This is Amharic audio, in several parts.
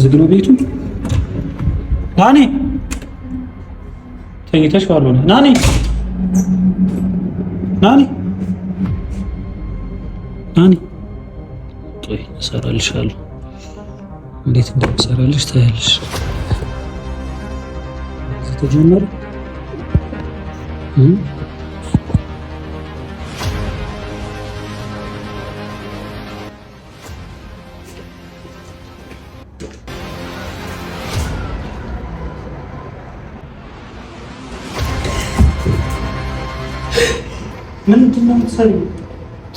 ዝግ ነው ቤቱ። ናኒ ተኝተሽ ባልሆነ ናኒ ናኒ ናኒ ቆይ እሰራልሻለሁ። እንዴት እንደምሰራልሽ ታያለሽ። ተጀመረ ምንድን ነው የምትሰሪው?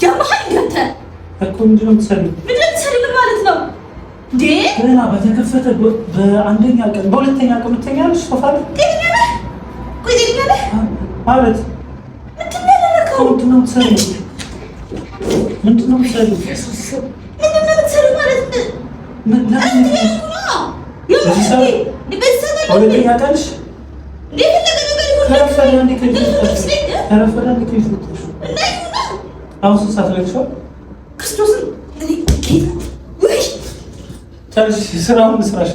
ያማሃል ገብተ እኮ ምንድን ነው የምትሰሪው? ምንድን ነው የምትሰሪው? ምን ማለት ነው እንዴ? ገና በተከፈተ በአንደኛ ቀን በሁለተኛ ቀን የምትተኛለሽ ሶፋ ላይ? ጤነኛ ነህ? ቆይ ጤነኛ ነህ ማለት ምንድን ነው ያደረከው? ምንድን ነው የምትሰሪው? ምንድን ነው የምትሰሪው? ምንድን ነው የምትሰሪው ማለት ነው? ሁለተኛ ቀንሽ አሁን ስንት ሰዓት ላይ ደርሷል? ክርስቶስን ስራውን ስራሽ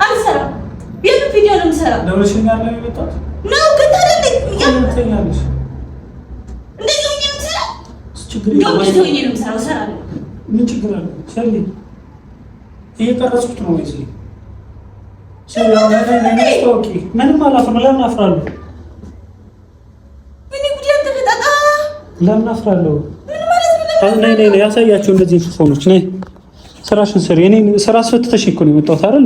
አልሰራም። የምን ቪዲዮ ነው የምሰራው? ደውለሽኛል ነው የመጣሁት ነው ግን ታዲያ ትተኛለሽ። እንደዚህ ሆኜ ነው የምሰራው? ምን ችግር አለ? ሰሪ እየቀረጽኩት ነው ወይስ ምንም አላፍርም። ለምን አፍራለሁ? ለምን አፍራለሁ? ነይ ያሳያቸው እንደዚህ ፎኖች ነይ ስራሽን ስሪ። እኔ ስራ አስፈትተሽ እኮ ነው የመጣሁት አይደል?